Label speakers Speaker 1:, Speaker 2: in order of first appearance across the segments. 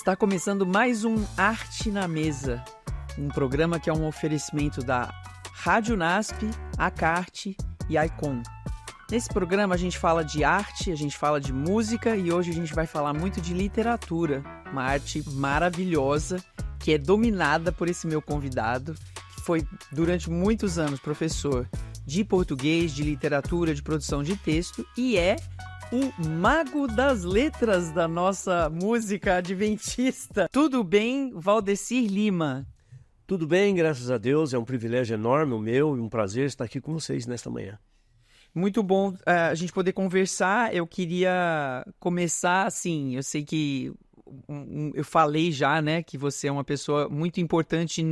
Speaker 1: Está começando mais um Arte na Mesa, um programa que é um oferecimento da Rádio NASP, Acarte e Icon. Nesse programa a gente fala de arte, a gente fala de música e hoje a gente vai falar muito de literatura, uma arte maravilhosa que é dominada por esse meu convidado, que foi durante muitos anos professor de português, de literatura, de produção de texto e é o mago das letras da nossa música adventista. Tudo bem, Valdecir Lima?
Speaker 2: Tudo bem, graças a Deus. É um privilégio enorme o meu e um prazer estar aqui com vocês nesta manhã.
Speaker 1: Muito bom a gente poder conversar. Eu queria começar assim, eu sei que eu falei já, né, que você é uma pessoa muito importante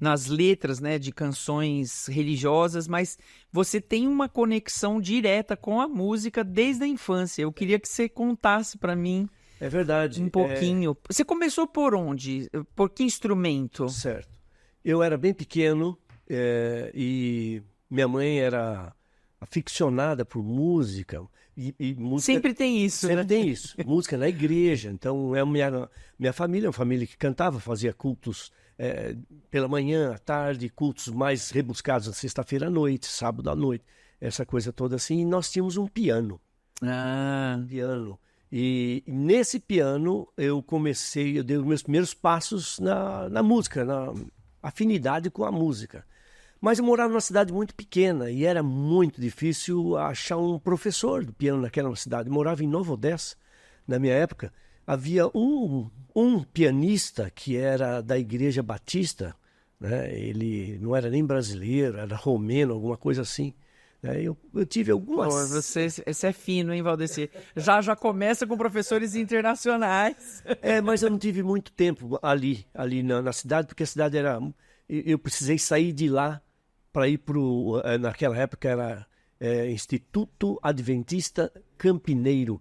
Speaker 1: nas letras, né, de canções religiosas, mas você tem uma conexão direta com a música desde a infância. Eu queria que você contasse para mim.
Speaker 2: É verdade.
Speaker 1: Um pouquinho. Você começou por onde? Por que instrumento?
Speaker 2: Certo. Eu era bem pequeno e minha mãe era aficionada por música. E música
Speaker 1: sempre tem isso,
Speaker 2: sempre
Speaker 1: né?
Speaker 2: tem isso. Música na igreja. Então, minha família é uma família que cantava, fazia cultos pela manhã, à tarde, cultos mais rebuscados na sexta-feira à noite, sábado à noite, essa coisa toda assim. E nós tínhamos um piano. Piano. E nesse piano eu dei os meus primeiros passos na música, na afinidade com a música. Mas eu morava numa cidade muito pequena e era muito difícil achar um professor de piano naquela cidade. Eu morava em Nova Odessa, na minha época. Havia um pianista que era da Igreja Batista, né? Ele não era nem brasileiro, era romeno, alguma coisa assim. Eu tive algumas...
Speaker 1: Pô, você é fino, hein, Valdecir? Já começa com professores internacionais.
Speaker 2: Mas eu não tive muito tempo ali na cidade, porque a cidade era... Eu precisei sair de lá para ir naquela época era Instituto Adventista Campineiro.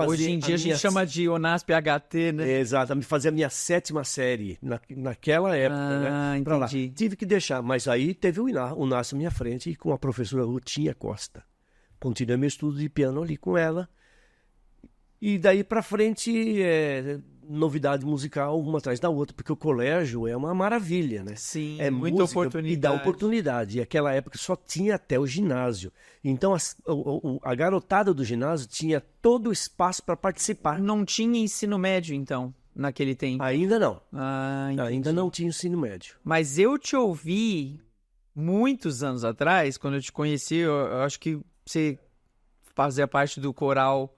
Speaker 1: Hoje em dia a gente chama de UNASP HT, né?
Speaker 2: Exato, me fazer a minha 7ª série naquela época, né? Pra lá. Tive que deixar, mas aí teve o UNASP à minha frente e com a professora Rutinha Costa. Continuei meu estudo de piano ali com ela. E daí para frente, novidade musical, uma atrás da outra, porque o colégio é uma maravilha, né?
Speaker 1: Sim,
Speaker 2: é
Speaker 1: muita oportunidade.
Speaker 2: E dá oportunidade. E aquela época só tinha até o ginásio. Então a garotada do ginásio tinha todo o espaço para participar.
Speaker 1: Não tinha ensino médio, então, naquele tempo?
Speaker 2: Ainda não.
Speaker 1: Ainda
Speaker 2: não tinha ensino médio.
Speaker 1: Mas eu te ouvi muitos anos atrás, quando eu te conheci, eu acho que você fazia parte do coral...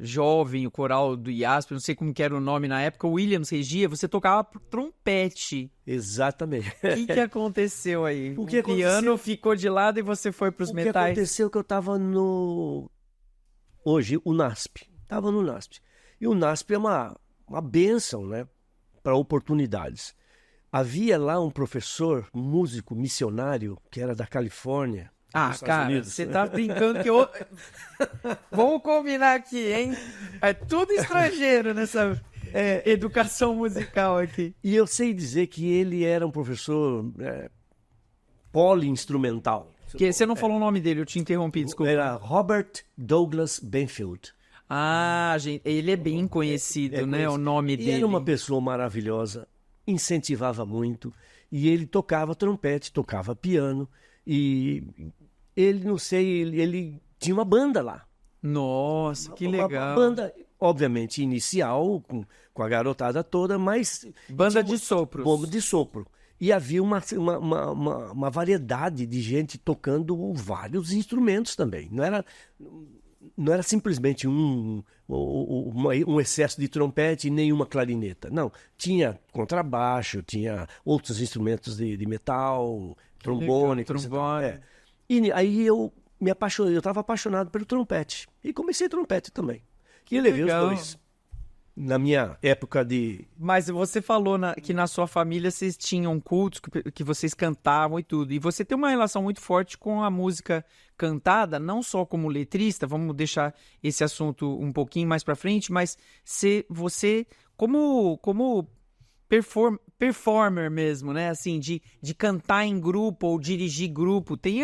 Speaker 1: jovem, o coral do IASP, não sei como que era o nome na época, o Williams Regia, você tocava trompete.
Speaker 2: Exatamente.
Speaker 1: O que aconteceu aí?
Speaker 2: O
Speaker 1: piano ficou de lado e você foi para os metais?
Speaker 2: O que aconteceu é que eu estava hoje, o NASP. Estava no NASP. E o NASP é uma bênção, né, para oportunidades. Havia lá um professor, músico, missionário, que era da Califórnia.
Speaker 1: Cara, você tá brincando que eu... Vamos combinar aqui, hein? É tudo estrangeiro nessa educação musical aqui.
Speaker 2: E eu sei dizer que ele era um professor poliinstrumental.
Speaker 1: Você não falou o nome dele, eu te interrompi, desculpa.
Speaker 2: Era Robert Douglas Benfield.
Speaker 1: Gente, ele é bem conhecido, né? O nome dele.
Speaker 2: E era uma pessoa maravilhosa, incentivava muito. E ele tocava trompete, tocava piano. E ele, não sei, ele tinha uma banda lá.
Speaker 1: Nossa, que legal.
Speaker 2: Uma banda, obviamente, inicial, com a garotada toda, mas...
Speaker 1: Banda de sopros.
Speaker 2: Banda de sopro. E havia uma variedade de gente tocando vários instrumentos também. Não era simplesmente um excesso de trompete e nenhuma clarineta. Não, tinha contrabaixo, tinha outros instrumentos de metal... Trombone. E aí eu me apaixonei, eu estava apaixonado pelo trompete. E comecei trompete também. E levei os dois. Na minha época de...
Speaker 1: Mas você falou que na sua família vocês tinham cultos, que vocês cantavam e tudo. E você tem uma relação muito forte com a música cantada, não só como letrista, vamos deixar esse assunto um pouquinho mais para frente, mas você como performer mesmo, né? Assim, de cantar em grupo ou dirigir grupo. Tem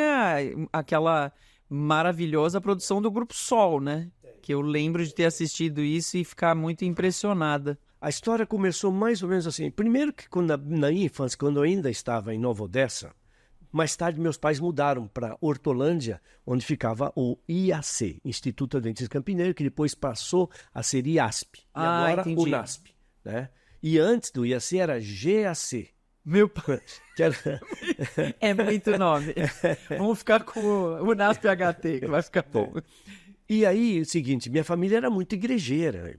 Speaker 1: aquela maravilhosa produção do Grupo Sol, né? Que eu lembro de ter assistido isso e ficar muito impressionada.
Speaker 2: A história começou mais ou menos assim. Primeiro que na infância, quando eu ainda estava em Nova Odessa, mais tarde meus pais mudaram para Hortolândia, onde ficava o IAC, Instituto Adventista Campineiro, que depois passou a ser IASP. E agora
Speaker 1: entendi.
Speaker 2: o NASP. Né? E antes do IAC era GAC.
Speaker 1: Meu pai. É muito nome. Vamos ficar com o NASP HT, que vai ficar bom.
Speaker 2: E aí, é o seguinte, minha família era muito igrejeira.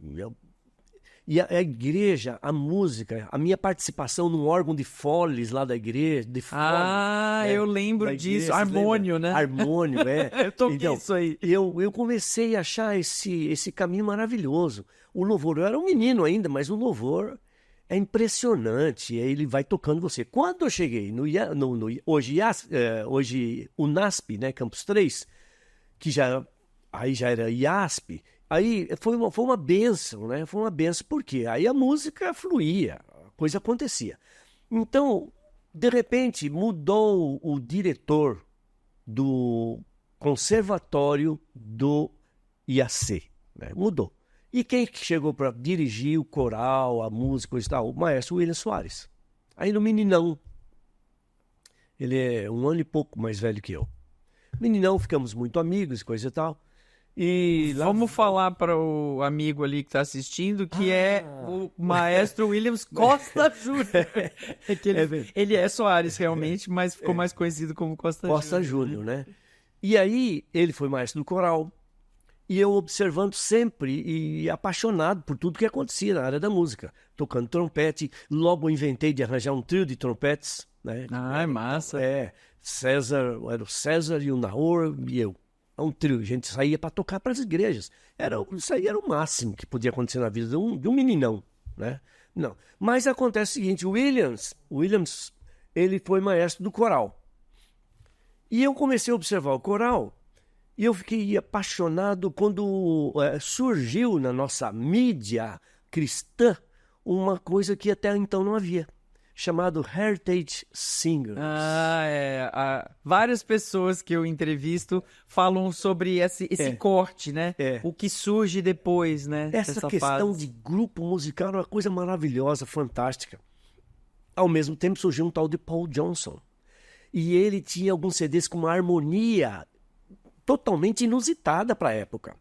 Speaker 2: E a igreja, a música, a minha participação num órgão de foles lá da igreja.
Speaker 1: Né? Eu lembro disso. Harmônio, né?
Speaker 2: Harmônio, é.
Speaker 1: Eu toquei isso aí.
Speaker 2: Eu comecei a achar esse caminho maravilhoso. O louvor, eu era um menino ainda, mas o louvor é impressionante. Ele vai tocando você. Quando eu cheguei hoje o NASP, né, Campus 3, que aí já era IASP, aí foi uma bênção, né? Foi uma bênção, por quê? Aí a música fluía, a coisa acontecia. Então, de repente, mudou o diretor do conservatório do IAC, né? Mudou. E quem chegou para dirigir o coral, a música e tal? O maestro William Soares. Aí no Meninão, ele é 1 ano e pouco mais velho que eu. Meninão, ficamos muito amigos, coisa e tal. E
Speaker 1: vamos falar para o amigo ali que está assistindo que é o maestro Williams Costa Júnior. Ele é Soares realmente, mas ficou mais conhecido como Costa
Speaker 2: Júnior, né? E aí ele foi maestro do coral e eu observando sempre e apaixonado por tudo que acontecia na área da música, tocando trompete. Logo inventei de arranjar um trio de trompetes, né?
Speaker 1: É massa.
Speaker 2: Era o César e o Naor e eu. Um trio, a gente saía para tocar para as igrejas. Isso aí era o máximo que podia acontecer na vida de um meninão, né? Não. Mas acontece o seguinte, o Williams, ele foi maestro do coral. E eu comecei a observar o coral e eu fiquei apaixonado quando surgiu na nossa mídia cristã uma coisa que até então não havia, chamado Heritage Singers.
Speaker 1: Várias pessoas que eu entrevisto falam sobre esse corte, né? O que surge depois, né?
Speaker 2: Essa questão de grupo musical é uma coisa maravilhosa, fantástica. Ao mesmo tempo surgiu um tal de Paul Johnson. E ele tinha alguns CDs com uma harmonia totalmente inusitada para a época.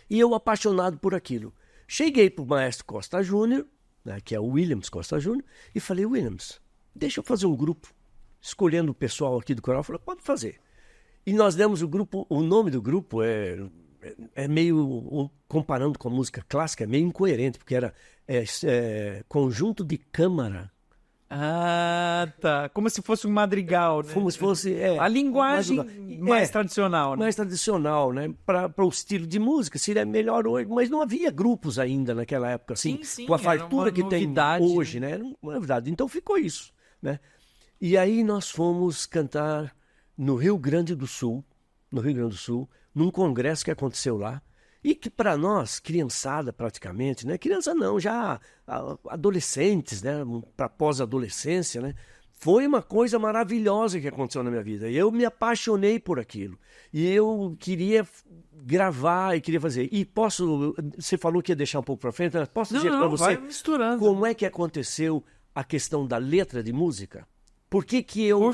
Speaker 2: E eu apaixonado por aquilo. Cheguei para o maestro Costa Júnior, né, que é o Williams Costa Júnior, e falei, Williams, deixa eu fazer um grupo. Escolhendo o pessoal aqui do coral, falei, pode fazer. E nós demos o nome do grupo é meio, comparando com a música clássica, é meio incoerente, porque era conjunto de câmara.
Speaker 1: Tá. Como se fosse um madrigal, né?
Speaker 2: Como se fosse...
Speaker 1: a linguagem mais tradicional, né?
Speaker 2: Mais tradicional, né? Para o estilo de música, seria melhor hoje. Mas não havia grupos ainda naquela época, assim,
Speaker 1: sim,
Speaker 2: com a fartura que tem hoje, né? Era uma novidade. Então ficou isso, né? E aí nós fomos cantar no Rio Grande do Sul, num congresso que aconteceu lá, e que para nós, criançada praticamente, né? Criança não, já adolescentes, né? Para pós-adolescência, né? Foi uma coisa maravilhosa que aconteceu na minha vida. Eu me apaixonei por aquilo. E eu queria gravar e queria fazer. E você falou que ia deixar um pouco para frente, posso dizer para você
Speaker 1: vai misturando.
Speaker 2: Como é que aconteceu a questão da letra de música? Por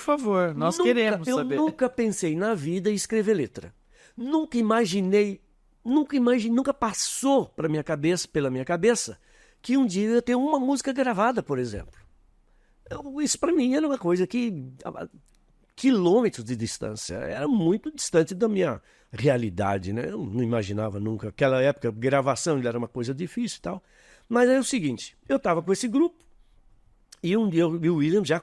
Speaker 1: favor, nós queremos saber.
Speaker 2: Eu nunca pensei na vida em escrever letra. Nunca passou pela minha cabeça, que um dia eu ia ter uma música gravada, por exemplo. Isso para mim era uma coisa que, quilômetros de distância, era muito distante da minha realidade, né? Eu não imaginava nunca. Naquela época, gravação era uma coisa difícil e tal. Mas é o seguinte, eu estava com esse grupo e um dia o William já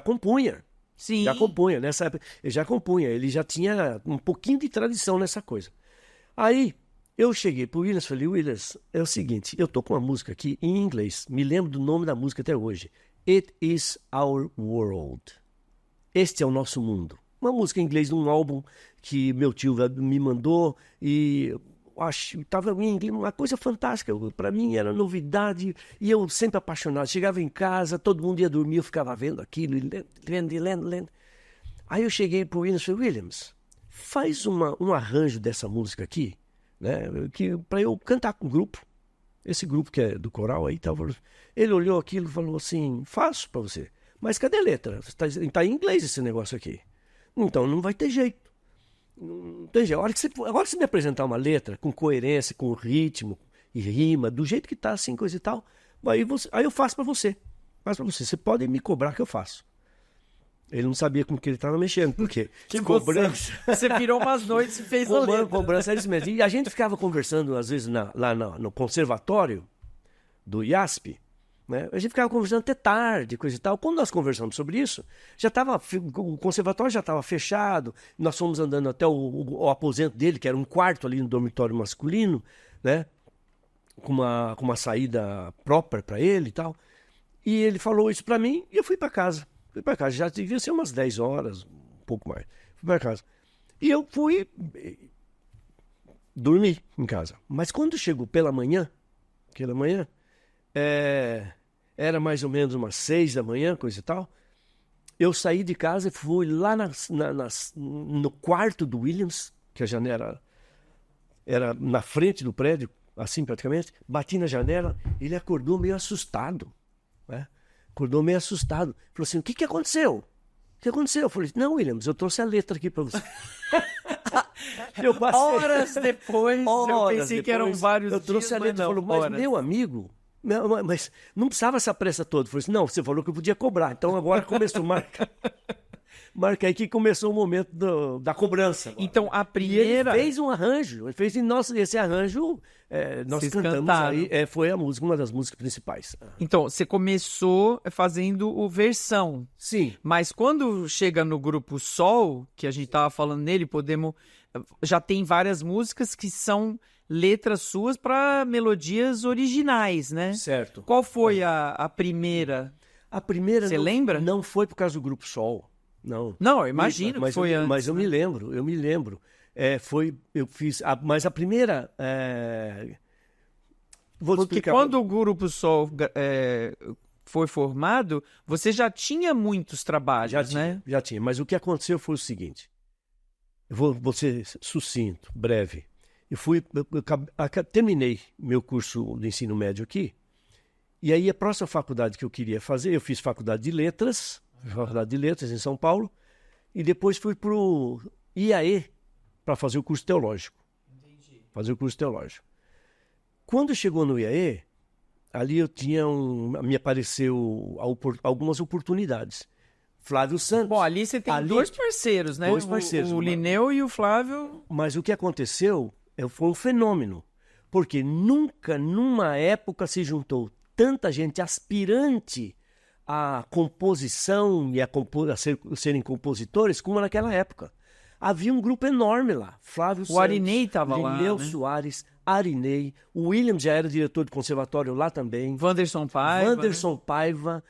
Speaker 2: compunha.
Speaker 1: Sim.
Speaker 2: Já compunha, nessa época. Ele já compunha, ele já tinha um pouquinho de tradição nessa coisa. Aí, eu cheguei pro Williams e falei, Williams, é o seguinte, eu tô com uma música aqui em inglês, me lembro do nome da música até hoje. It is our world. Este é o nosso mundo. Uma música em inglês de um álbum que meu tio me mandou e estava em inglês, uma coisa fantástica. Para mim era novidade e eu sempre apaixonado. Chegava em casa, todo mundo ia dormir, eu ficava vendo aquilo, lendo. Aí eu cheguei pro Williams e falei, Williams, faz um arranjo dessa música aqui, né? Para eu cantar com o grupo. Esse grupo que é do coral aí, ele olhou aquilo e falou assim, faço para você. Mas cadê a letra? Tá em inglês esse negócio aqui. Então não vai ter jeito. Não tem jeito. Agora que você me apresentar uma letra com coerência, com ritmo e rima, do jeito que tá, assim, coisa e tal, aí eu faço para você. Faço para você. Você pode me cobrar que eu faço. Ele não sabia com que ele estava mexendo, porque
Speaker 1: cobrança. Você virou umas noites e fez a letra.
Speaker 2: Cobrança é isso mesmo. E a gente ficava conversando, às vezes, lá no conservatório do IASP, né? A gente ficava conversando até tarde, coisa e tal. Quando nós conversamos sobre isso, o conservatório já estava fechado, nós fomos andando até o aposento dele, que era um quarto ali no dormitório masculino, né? Com uma saída própria para ele e tal. E ele falou isso para mim e eu fui para casa. Já devia ser umas 10 horas, um pouco mais. Fui para casa. E eu fui dormir em casa. Mas quando chegou pela manhã, era mais ou menos umas 6 da manhã, coisa e tal, eu saí de casa e fui lá no quarto do Williams, que a janela era na frente do prédio, assim praticamente, bati na janela, ele acordou meio assustado, né? Acordou meio assustado. Falou assim, o que aconteceu? O que aconteceu? Eu falei, não, Williams, eu trouxe a letra aqui para você.
Speaker 1: Horas depois, eu pensei que eram vários dias,
Speaker 2: eu trouxe a letra. Ele falou, mas meu amigo, mas não precisava essa pressa toda. Eu falei assim, não, você falou que eu podia cobrar. Então agora começou, marca aí que começou o momento da cobrança. Agora.
Speaker 1: Então a primeira...
Speaker 2: E ele fez um arranjo, esse arranjo, nós
Speaker 1: Vocês
Speaker 2: cantamos
Speaker 1: cantaram.
Speaker 2: aí, foi uma das músicas principais.
Speaker 1: Então, você começou fazendo o versão.
Speaker 2: Sim.
Speaker 1: Mas quando chega no grupo Sol, que a gente tava falando nele, já tem várias músicas que são letras suas para melodias originais, né?
Speaker 2: Certo.
Speaker 1: Qual foi a primeira?
Speaker 2: A primeira...
Speaker 1: Você lembra?
Speaker 2: Não foi por causa do grupo Sol. Não,
Speaker 1: eu imagino que foi antes.
Speaker 2: Mas eu me lembro. Eu fiz... mas a primeira... Vou
Speaker 1: Porque
Speaker 2: explicar.
Speaker 1: quando o Grupo Sol foi formado, você já tinha muitos trabalhos, né?
Speaker 2: Já tinha. Mas o que aconteceu foi o seguinte. Vou ser sucinto, breve. Terminei meu curso de ensino médio aqui. E aí a próxima faculdade que eu queria fazer, eu fiz faculdade de letras em São Paulo, e depois fui para o IAE para fazer o curso teológico. Entendi. Fazer o curso teológico. Quando chegou no IAE, ali me apareceu algumas oportunidades. Flávio Santos.
Speaker 1: Bom, ali você tem dois parceiros, né?
Speaker 2: Dois parceiros.
Speaker 1: O Linneu e o Flávio.
Speaker 2: Mas o que aconteceu foi um fenômeno, porque nunca, numa época, se juntou tanta gente aspirante à composição e a serem compositores como naquela época. Havia um grupo enorme lá. Flávio Santos,
Speaker 1: Arinei estava lá,
Speaker 2: Linneu
Speaker 1: né?
Speaker 2: Soares, Arinei, o Williams já era diretor de conservatório lá também.
Speaker 1: Wanderson Paiva.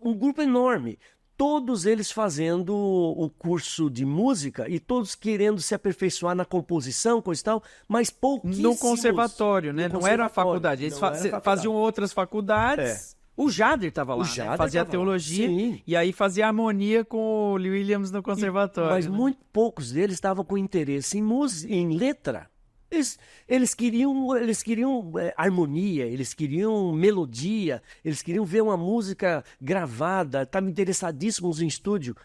Speaker 2: Um grupo enorme. Todos eles fazendo o curso de música e todos querendo se aperfeiçoar na composição, coisa e tal, mas pouquíssimos.
Speaker 1: No conservatório, né? Não era a faculdade. Eles faziam outras faculdades. O Jader estava lá, né? Fazia teologia e aí fazia harmonia com o Williams no conservatório.
Speaker 2: Mas muito poucos deles estavam com interesse em música, em letra. Eles queriam harmonia, eles queriam melodia, eles queriam ver uma música gravada, estavam interessadíssimos em estúdio.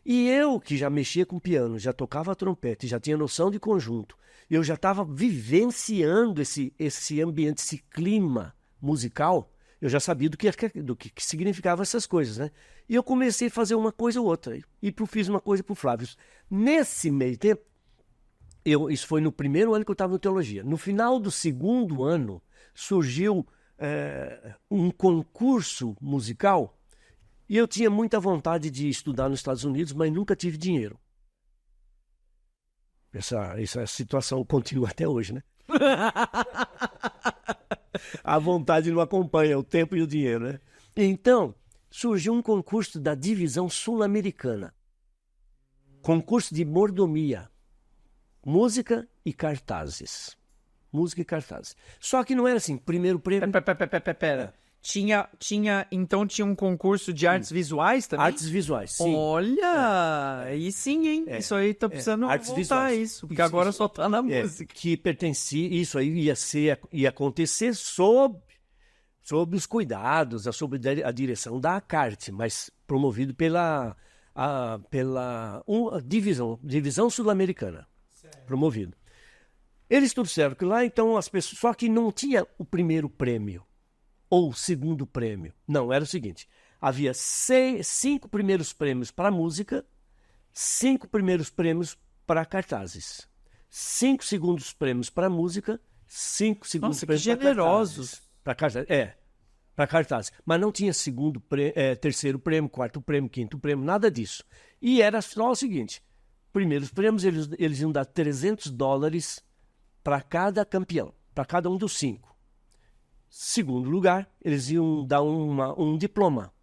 Speaker 2: E eu, que já mexia com piano, já tocava trompete, já tinha noção de conjunto, eu já estava vivenciando esse ambiente, esse clima musical, eu já sabia do que significavam essas coisas, né? E eu comecei a fazer uma coisa ou outra, e fiz uma coisa para o Flávio. Nesse meio tempo, isso foi no primeiro ano que eu estava no teologia. No final do segundo ano, surgiu um concurso musical e eu tinha muita vontade de estudar nos Estados Unidos, mas nunca tive dinheiro. Essa situação continua até hoje, né? A vontade não acompanha o tempo e o dinheiro, né? Então, surgiu um concurso da divisão sul-americana. Concurso de mordomia. Música e cartazes. Só que não era assim, primeiro prêmio...
Speaker 1: Pera. Então tinha um concurso de artes visuais também?
Speaker 2: Artes visuais, sim.
Speaker 1: Olha, aí sim, hein? Isso aí tá precisando
Speaker 2: artes
Speaker 1: voltar
Speaker 2: visuais.
Speaker 1: isso, porque agora só tá na música.
Speaker 2: Que pertencia, isso aí ia acontecer sob os cuidados, sob a direção da ACART, mas promovido pela divisão sul-americana, promovido. Eles trouxeram que lá, então, as pessoas, só que não tinha o primeiro prêmio ou o segundo prêmio. Não, era o seguinte, havia 5 primeiros prêmios para música, 5 primeiros prêmios para cartazes, 5 segundos prêmios para música, 5 segundos prêmios
Speaker 1: para generosos.
Speaker 2: Para cartazes. Para cartazes. Mas não tinha terceiro prêmio, quarto prêmio, quinto prêmio, nada disso. E era só o seguinte, primeiros prêmios eles iam dar $300 para cada campeão, para cada um dos 5. Segundo lugar, eles iam dar um diploma.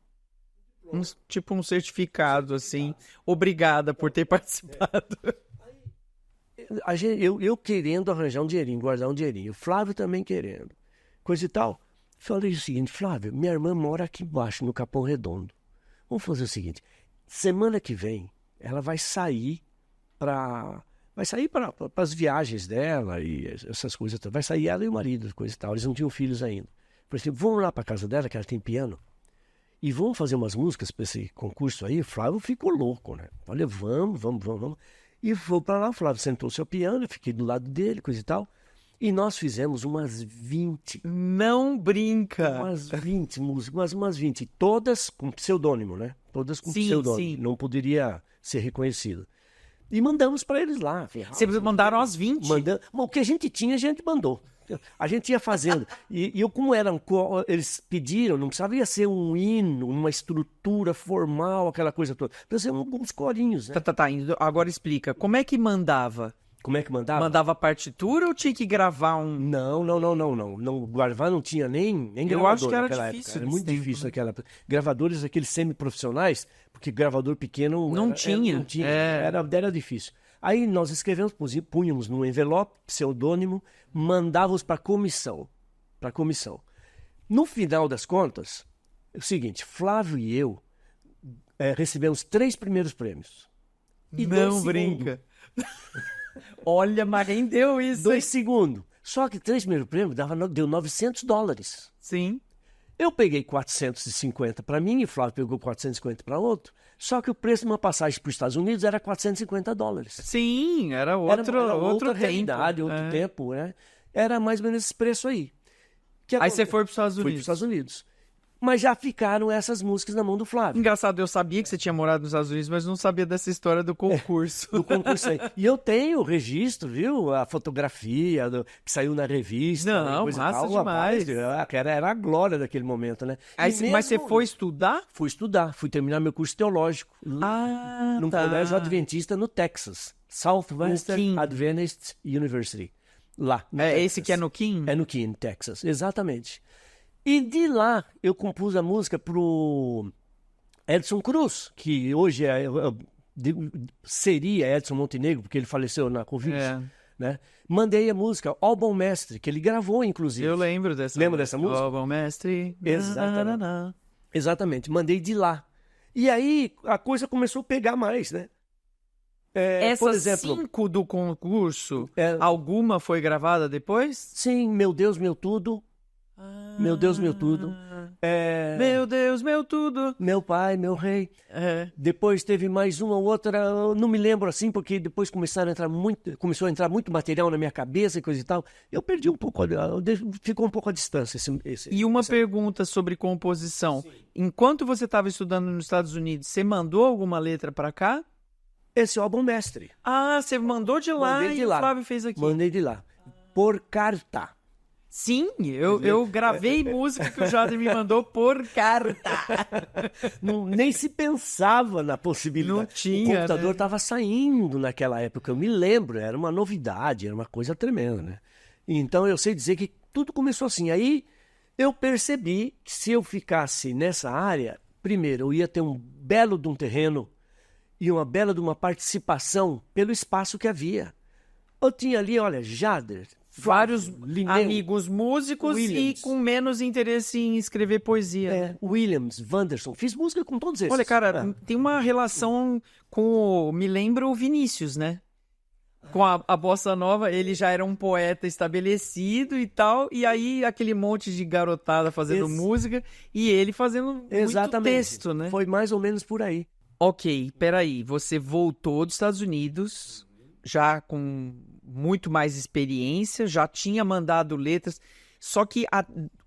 Speaker 1: Tipo um certificado, assim. Obrigada por ter participado.
Speaker 2: Eu querendo arranjar um dinheirinho, guardar um dinheirinho. O Flávio também querendo. Coisa e tal. Falei o seguinte, Flávio, minha irmã mora aqui embaixo, no Capão Redondo. Vamos fazer o seguinte, semana que vem, ela vai sair para as viagens dela e essas coisas. Vai sair ela e o marido, coisa e tal. Eles não tinham filhos ainda. Falei assim, vamos lá para casa dela, que ela tem piano, e vamos fazer umas músicas para esse concurso aí. O Flávio ficou louco, né? Falei, vamos. E vou para lá, o Flávio sentou seu piano, eu fiquei do lado dele, coisa e tal. E nós fizemos umas 20.
Speaker 1: Não brinca!
Speaker 2: Umas 20 músicas, umas 20. Todas com pseudônimo, né? Todas com pseudônimo. Sim. Não poderia ser reconhecido. E mandamos para eles lá.
Speaker 1: Vocês mandaram as 20?
Speaker 2: O que a gente tinha, a gente mandou. A gente ia fazendo. E eu, como eles pediram, não precisava ser um hino, uma estrutura formal, aquela coisa toda. Precisava ser alguns corinhos, né?
Speaker 1: Tá. Agora explica. Como é que mandava?
Speaker 2: Como é que mandava?
Speaker 1: Mandava partitura ou tinha que gravar um...
Speaker 2: Não. Gravar não tinha nem gravador.
Speaker 1: Eu acho que era
Speaker 2: naquela
Speaker 1: difícil.
Speaker 2: Época. Era muito difícil naquela época. Gravadores, aqueles semi-profissionais, porque gravador pequeno...
Speaker 1: Não tinha.
Speaker 2: Era difícil. Aí nós escrevemos, punhamos num envelope, pseudônimo, mandávamos para a comissão. No final das contas, é o seguinte, Flávio e eu recebemos 3 primeiros prêmios.
Speaker 1: E não brinca. Olha, mas rendeu isso.
Speaker 2: 2 segundos. Só que 3 primeiros prêmios deu $900.
Speaker 1: Sim.
Speaker 2: Eu peguei 450 para mim e o Flávio pegou 450 para outro. Só que o preço de uma passagem para os Estados Unidos era $450.
Speaker 1: Sim, era outra
Speaker 2: realidade, outro tempo, né? Era mais ou menos esse preço aí.
Speaker 1: Aí você foi para os Estados Unidos?
Speaker 2: Fui para os Estados Unidos. Mas já ficaram essas músicas na mão do Flávio.
Speaker 1: Engraçado, eu sabia que você tinha morado nos Estados Unidos, mas não sabia dessa história do concurso.
Speaker 2: Do concurso aí. E eu tenho o registro, viu? A fotografia que saiu na revista.
Speaker 1: Não, massa demais.
Speaker 2: Era a glória daquele momento, né?
Speaker 1: Mas você foi estudar?
Speaker 2: Fui estudar, fui terminar meu curso teológico. Num colégio adventista no Texas. Southwestern Adventist University. Lá.
Speaker 1: Esse que é no Keene?
Speaker 2: É no Keene, Texas. Exatamente. E de lá eu compus a música pro Edson Cruz, que hoje seria Edson Montenegro, porque ele faleceu na Covid. Né? Mandei a música Álbum Mestre, que ele gravou, inclusive.
Speaker 1: Eu lembro dessa música.
Speaker 2: Lembra dessa música?
Speaker 1: Álbum Mestre.
Speaker 2: Exatamente, mandei de lá. E aí a coisa começou a pegar mais, né?
Speaker 1: Essas 5 do concurso, alguma foi gravada depois?
Speaker 2: Sim, Meu Deus, Meu Tudo. Meu Deus, Meu Tudo.
Speaker 1: Meu Deus, Meu Tudo.
Speaker 2: Meu Pai, Meu Rei. Depois teve mais uma ou outra, eu não me lembro assim, porque depois começou a entrar muito material na minha cabeça e coisa e tal. Eu perdi um pouco, ficou um pouco à distância.
Speaker 1: E uma pergunta sobre composição. Sim. Enquanto você estava estudando nos Estados Unidos, você mandou alguma letra para cá?
Speaker 2: Esse Álbum Mestre.
Speaker 1: Você mandou de lá o Flávio fez aqui.
Speaker 2: Mandei de lá. Por carta.
Speaker 1: Sim, eu gravei música que o Jader me mandou por carta.
Speaker 2: Nem se pensava na possibilidade.
Speaker 1: Não tinha,
Speaker 2: o computador estava saindo naquela época, eu me lembro, era uma novidade, era uma coisa tremenda, né? Então eu sei dizer que tudo começou assim. Aí eu percebi que se eu ficasse nessa área, primeiro eu ia ter um belo de um terreno e uma bela de uma participação pelo espaço que havia. Eu tinha ali, olha, Jader,
Speaker 1: vários
Speaker 2: Linneu,
Speaker 1: amigos músicos
Speaker 2: Williams.
Speaker 1: e com menos interesse em escrever poesia.
Speaker 2: Williams, Wanderson. Fiz música com todos esses.
Speaker 1: Olha, cara, tem uma relação com me lembra o Vinícius, né? Com a Bossa Nova, ele já era um poeta estabelecido e tal, e aí aquele monte de garotada fazendo música e ele fazendo muito texto, né?
Speaker 2: Foi mais ou menos por aí.
Speaker 1: Ok, peraí, você voltou dos Estados Unidos, já com muito mais experiência, já tinha mandado letras, só que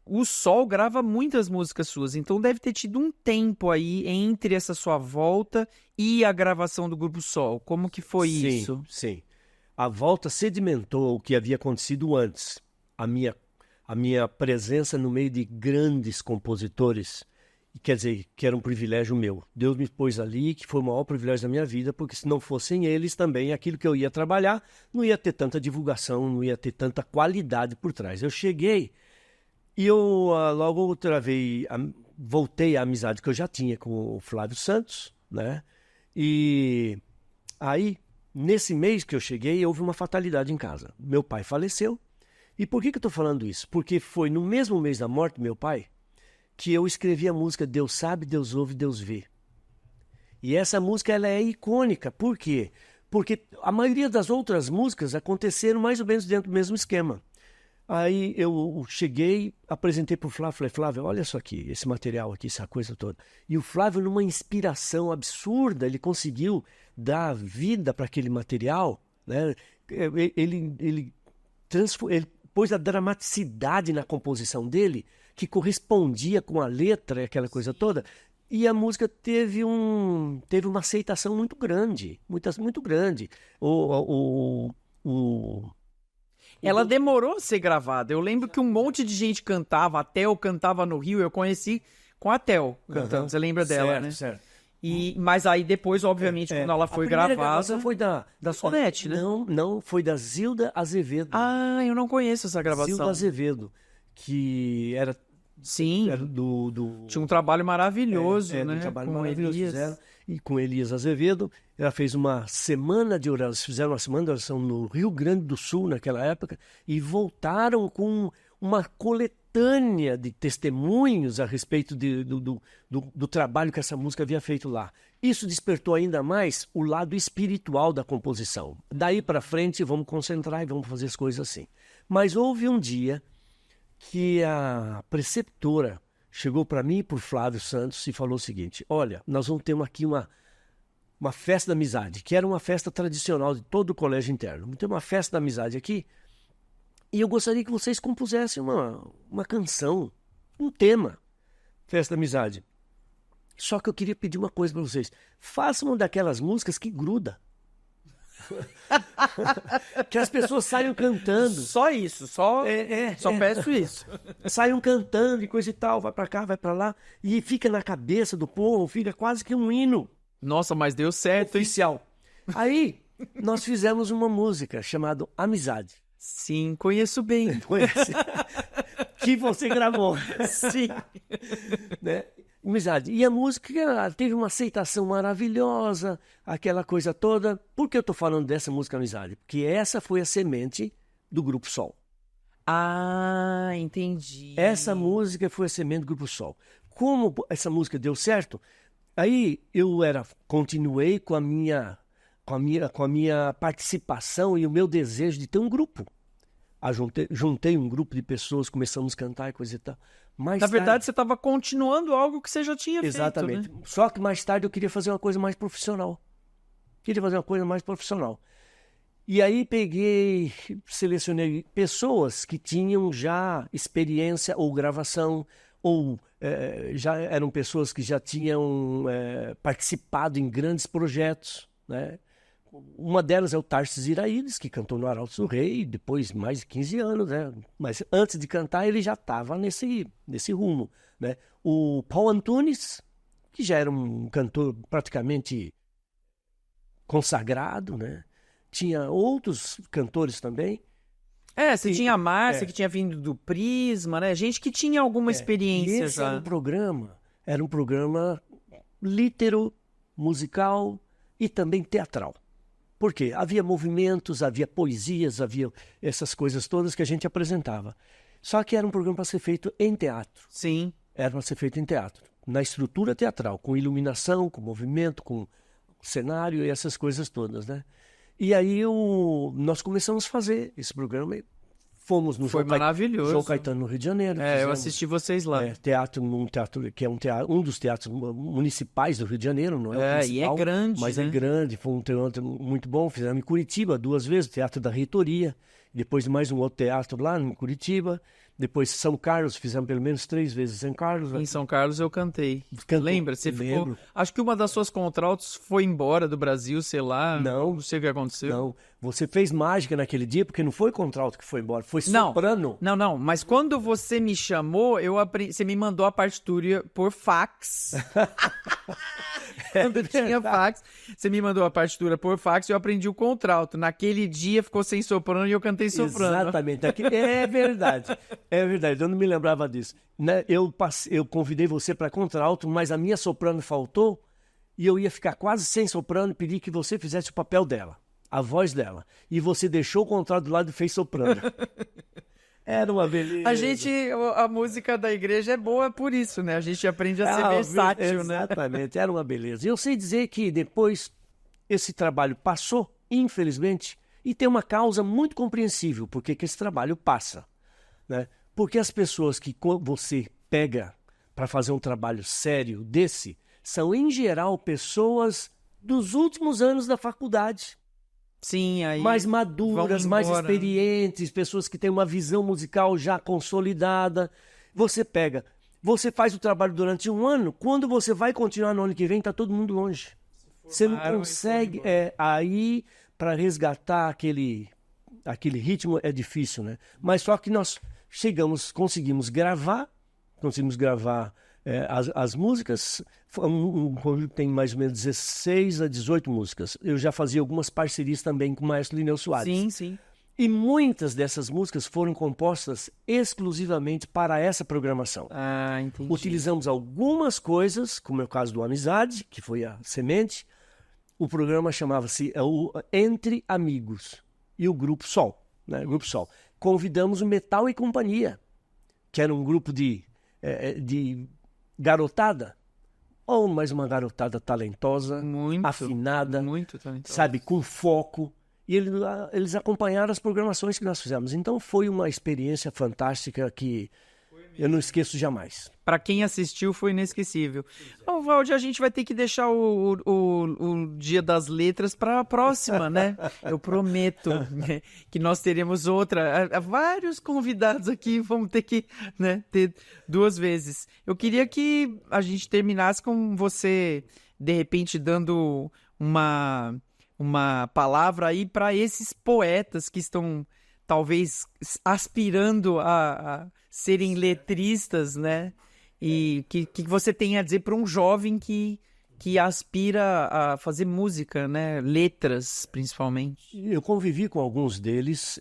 Speaker 1: o Sol grava muitas músicas suas, então deve ter tido um tempo aí entre essa sua volta e a gravação do Grupo Sol. Como que foi isso?
Speaker 2: Sim. A volta sedimentou o que havia acontecido antes. A minha presença no meio de grandes compositores, quer dizer, que era um privilégio meu. Deus me pôs ali, que foi o maior privilégio da minha vida, porque se não fossem eles também, aquilo que eu ia trabalhar, não ia ter tanta divulgação, não ia ter tanta qualidade por trás. Eu cheguei e eu logo voltei à amizade que eu já tinha com o Flávio Santos, né? E aí, nesse mês que eu cheguei, houve uma fatalidade em casa. Meu pai faleceu. E por que eu estou falando isso? Porque foi no mesmo mês da morte do meu pai que eu escrevi a música Deus Sabe, Deus Ouve, Deus Vê. E essa música ela é icônica. Por quê? Porque a maioria das outras músicas aconteceram mais ou menos dentro do mesmo esquema. Aí eu cheguei, apresentei para o Flávio, falei, Flávio, olha só aqui, esse material aqui, essa coisa toda. E o Flávio, numa inspiração absurda, ele conseguiu dar vida para aquele material, né? Ele pôs a dramaticidade na composição dele, que correspondia com a letra, aquela coisa toda, e a música teve uma aceitação muito grande, muito grande.
Speaker 1: Ela demorou a ser gravada. Eu lembro que um monte de gente cantava, a Tel cantava no Rio, eu conheci com a Tel cantando, você lembra dela, né?
Speaker 2: Certo.
Speaker 1: Mas aí depois, obviamente, quando ela foi gravada...
Speaker 2: foi da
Speaker 1: Sonete, né?
Speaker 2: Não, foi da Zilda Azevedo.
Speaker 1: Ah, eu não conheço essa gravação.
Speaker 2: Zilda Azevedo, que era...
Speaker 1: Sim,
Speaker 2: era
Speaker 1: tinha um trabalho maravilhoso, né?
Speaker 2: Um trabalho
Speaker 1: com
Speaker 2: maravilhoso
Speaker 1: Elias.
Speaker 2: fizeram. E com Elias Azevedo, ela fez uma semana de oração, eles fizeram uma semana de oração no Rio Grande do Sul naquela época e voltaram com uma coletânea de testemunhos a respeito do trabalho que essa música havia feito lá. Isso despertou ainda mais o lado espiritual da composição. Daí para frente vamos concentrar e vamos fazer as coisas assim. Mas houve um dia que a preceptora chegou para mim e para o Flávio Santos e falou o seguinte, olha, nós vamos ter aqui uma festa da amizade, que era uma festa tradicional de todo o colégio interno. Vamos ter uma festa da amizade aqui e eu gostaria que vocês compusessem uma canção, um tema, festa da amizade. Só que eu queria pedir uma coisa para vocês, façam uma daquelas músicas que gruda. Que as pessoas saiam cantando.
Speaker 1: Só isso, só peço isso.
Speaker 2: Saiam cantando e coisa e tal, vai pra cá, vai pra lá, e fica na cabeça do povo, fica quase que um hino.
Speaker 1: Nossa, mas deu certo,
Speaker 2: oficial. Aí, nós fizemos uma música chamada Amizade.
Speaker 1: Sim, conheço bem.
Speaker 2: Que você gravou.
Speaker 1: Sim.
Speaker 2: Né? Amizade. E a música teve uma aceitação maravilhosa, aquela coisa toda. Por que eu estou falando dessa música Amizade? Porque essa foi a semente do Grupo Sol.
Speaker 1: Ah, entendi.
Speaker 2: Essa música foi a semente do Grupo Sol. Como essa música deu certo, aí eu continuei com a minha participação e o meu desejo de ter um grupo. Juntei um grupo de pessoas, começamos a cantar e coisa e tal.
Speaker 1: Na verdade, você estava continuando algo que você já tinha
Speaker 2: Exatamente.
Speaker 1: feito, né?
Speaker 2: Só que mais tarde eu queria fazer uma coisa mais profissional. E aí selecionei pessoas que tinham já experiência ou gravação, ou já eram pessoas que já tinham participado em grandes projetos, né? Uma delas é o Tarsis Iraídes, que cantou no Arautos do Rei, depois mais de 15 anos, né? Mas antes de cantar ele já estava nesse rumo, né? O Paul Antunes, que já era um cantor praticamente consagrado, né? Tinha outros cantores também.
Speaker 1: Você tinha a Márcia, que tinha vindo do Prisma, né? Gente que tinha alguma experiência
Speaker 2: esse
Speaker 1: já.
Speaker 2: Era um programa litero, musical e também teatral. Por quê? Havia movimentos, havia poesias, havia essas coisas todas que a gente apresentava. Só que era um programa para ser feito em teatro.
Speaker 1: Sim.
Speaker 2: Era para ser feito em teatro, na estrutura teatral, com iluminação, com movimento, com cenário e essas coisas todas, né? E aí nós começamos a fazer esse programa e fomos no
Speaker 1: Foi maravilhoso.
Speaker 2: João Caetano, no Rio de Janeiro.
Speaker 1: Eu assisti vocês lá.
Speaker 2: Teatro, num teatro que é um dos teatros municipais do Rio de Janeiro, não é o principal,
Speaker 1: e é grande,
Speaker 2: mas
Speaker 1: né?
Speaker 2: é grande, foi um teatro muito bom. Fizemos em Curitiba 2 vezes, Teatro da Reitoria, depois mais um outro teatro lá em Curitiba, depois São Carlos, fizemos pelo menos 3 vezes em São Carlos.
Speaker 1: Em São Carlos eu cantei.
Speaker 2: Cantou?
Speaker 1: Lembra? Você ficou... Acho que uma das suas contraltos foi embora do Brasil, sei lá. Não sei o que aconteceu.
Speaker 2: Não, você fez mágica naquele dia, porque não foi contralto que foi embora, foi soprano.
Speaker 1: Não, mas quando você me chamou, você me mandou a partitura por fax. Quando tinha fax, você me mandou a partitura por fax e eu aprendi o contralto. Naquele dia ficou sem soprano e eu cantei soprano.
Speaker 2: Exatamente. É verdade. É verdade. Eu não me lembrava disso. Né? Eu convidei você para contralto, mas a minha soprano faltou e eu ia ficar quase sem soprano e pedi que você fizesse o papel dela, a voz dela. E você deixou o contralto do lado e fez soprano. Era uma beleza.
Speaker 1: A música da igreja é boa por isso, né? A gente aprende a ser versátil, né?
Speaker 2: Exatamente, era uma beleza. E eu sei dizer que depois esse trabalho passou, infelizmente, e tem uma causa muito compreensível porque que esse trabalho passa, né? Porque as pessoas que você pega para fazer um trabalho sério desse são, em geral, pessoas dos últimos anos da faculdade.
Speaker 1: Sim, aí
Speaker 2: mais maduras, mais experientes, pessoas que têm uma visão musical já consolidada. Você faz o trabalho durante 1 ano, quando você vai continuar no ano que vem, está todo mundo longe. Você não consegue, aí para resgatar aquele ritmo é difícil, né? Mas só que nós conseguimos gravar as músicas. Um conjunto tem mais ou menos 16 a 18 músicas. Eu já fazia algumas parcerias também com o maestro Lineu Soares.
Speaker 1: Sim, sim.
Speaker 2: E muitas dessas músicas foram compostas exclusivamente para essa programação.
Speaker 1: Ah, entendi.
Speaker 2: Utilizamos algumas coisas, como é o caso do Amizade, que foi a semente. O programa chamava-se Entre Amigos e o Grupo Sol, né? Grupo Sol. Convidamos o Metal e Companhia, que era um grupo de garotada, ou mais uma garotada talentosa, afinada, muito talentosa, sabe, com foco. E eles acompanharam as programações que nós fizemos. Então foi uma experiência fantástica que eu não esqueço jamais.
Speaker 1: Para quem assistiu, foi inesquecível. Bom, Valdir, a gente vai ter que deixar o Dia das Letras para a próxima, né? Eu prometo, né, que nós teremos outra. Vários convidados aqui, vamos ter que, né, ter 2 vezes. Eu queria que a gente terminasse com você, de repente, dando uma palavra aí para esses poetas que estão talvez aspirando a serem letristas, né? E que você tem a dizer para um jovem que aspira a fazer música, né? Letras, principalmente.
Speaker 2: Eu convivi com alguns deles,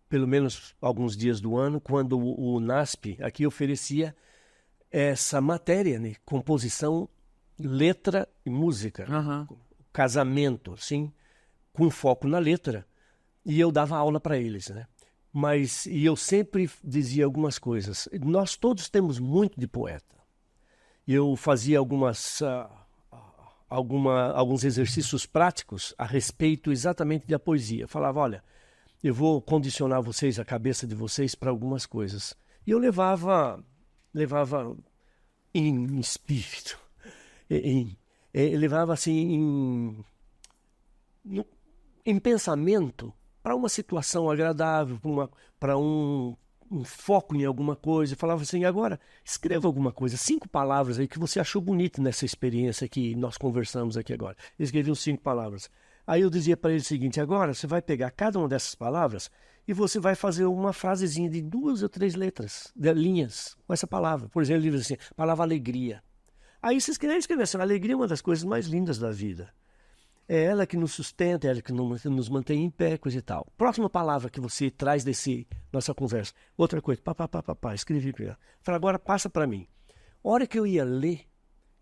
Speaker 2: pelo menos alguns dias do ano, quando o NASP aqui oferecia essa matéria, né? Composição, letra e música.
Speaker 1: Uhum.
Speaker 2: Casamento, sim, com foco na letra. E eu dava aula para eles, né? E eu sempre dizia algumas coisas. Nós todos temos muito de poeta. Eu fazia alguns exercícios práticos a respeito exatamente da poesia. Eu falava, olha, eu vou condicionar vocês, a cabeça de vocês, para algumas coisas. E eu levava em espírito, levava assim em pensamento, para uma situação agradável, para um foco em alguma coisa. Eu falava assim, agora escreva alguma coisa, 5 palavras aí que você achou bonito nessa experiência que nós conversamos aqui agora. Eu escrevi 5 palavras. Aí eu dizia para ele o seguinte, agora você vai pegar cada uma dessas palavras e você vai fazer uma frasezinha de 2 ou 3 linhas com essa palavra. Por exemplo, ele diz assim, palavra alegria. Aí você escreve assim, a alegria é uma das coisas mais lindas da vida. É ela que nos sustenta, é ela que nos mantém em pé, coisa e tal. Próxima palavra que você traz nossa conversa. Outra coisa, escrevi para ela. Falei, agora passa para mim. A hora que eu ia ler,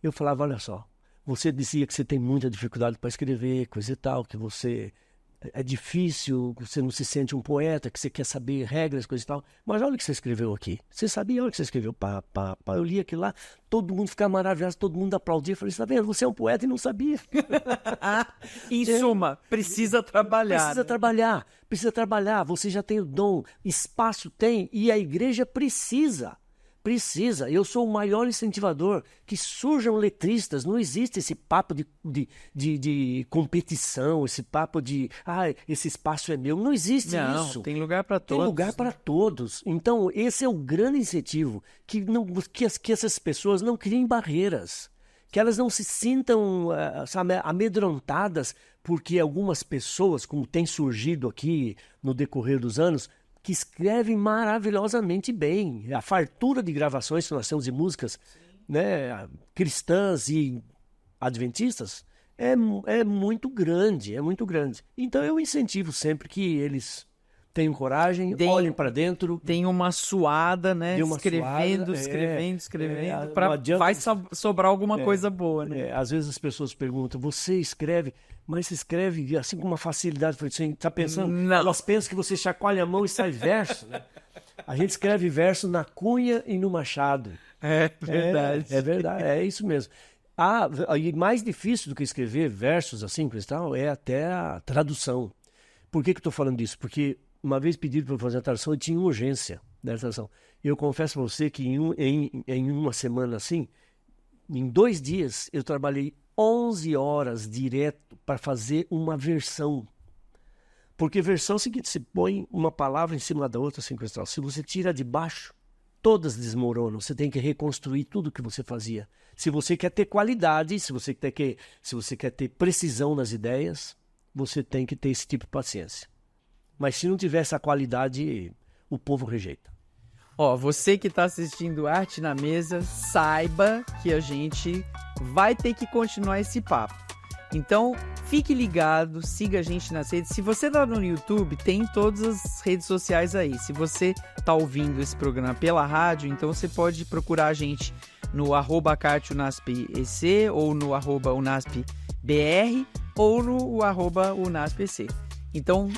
Speaker 2: eu falava, olha só, Você dizia que você tem muita dificuldade para escrever, coisa e tal, que você é difícil, que você não se sente um poeta, que você quer saber regras, coisa e tal. Mas olha o que você escreveu aqui. Você sabia, olha o que você escreveu. Eu li aquilo lá, todo mundo ficava maravilhado, todo mundo aplaudia. Eu falei, você tá vendo? Você é um poeta e não sabia.
Speaker 1: Em suma, precisa trabalhar.
Speaker 2: Precisa trabalhar. Você já tem o dom, espaço tem e a igreja precisa. Eu sou o maior incentivador que surjam letristas. Não existe esse papo de competição, esse papo de esse espaço é meu. Não existe isso.
Speaker 1: Tem lugar para todos.
Speaker 2: Tem lugar para todos. Então, esse é o grande incentivo, que essas pessoas não criem barreiras, que elas não se sintam amedrontadas, porque algumas pessoas, como tem surgido aqui no decorrer dos anos, que escrevem maravilhosamente bem. A fartura de gravações que nós temos de músicas, né, cristãs e adventistas é muito grande, Então eu incentivo sempre que eles tenham coragem, olhem para dentro.
Speaker 1: Tem uma suada, né? Escrevendo, vai sobrar alguma coisa boa, né?
Speaker 2: Às vezes as pessoas perguntam, você escreve... Mas você escreve assim com uma facilidade. Você está pensando?
Speaker 1: Não.
Speaker 2: Elas pensam que você chacoalha a mão e sai verso, né? A gente escreve verso na cunha e no machado.
Speaker 1: É verdade.
Speaker 2: É verdade, é isso mesmo. E mais difícil do que escrever versos assim, Cristal, é até a tradução. Por que eu estou falando disso? Porque uma vez pediram para eu fazer a tradução, eu tinha urgência da tradução. Eu confesso para você que em uma semana assim, em 2 dias, eu trabalhei 11 horas direto para fazer uma versão. Porque versão é o seguinte, você põe uma palavra em cima da outra, assim, Cristal. Se você tira de baixo, todas desmoronam. Você tem que reconstruir tudo que você fazia. Se você quer ter qualidade, se você quer ter precisão nas ideias, você tem que ter esse tipo de paciência. Mas se não tiver essa qualidade, o povo rejeita.
Speaker 1: Você que está assistindo Arte na Mesa, saiba que a gente vai ter que continuar esse papo. Então, fique ligado, siga a gente nas redes. Se você está no YouTube, tem todas as redes sociais aí. Se você está ouvindo esse programa pela rádio, então você pode procurar a gente no @cartunaspec ou no @unaspbr ou no @unaspec. Então,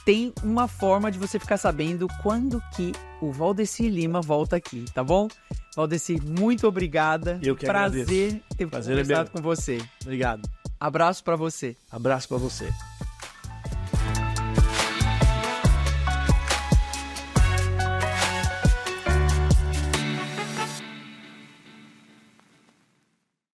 Speaker 1: tem uma forma de você ficar sabendo quando que o Valdeci Lima volta aqui, tá bom? Valdeci, muito obrigada.
Speaker 2: Eu que
Speaker 1: Prazer
Speaker 2: agradeço.
Speaker 1: ter conversado com você.
Speaker 2: Obrigado.
Speaker 1: Abraço pra você.
Speaker 2: Abraço para você.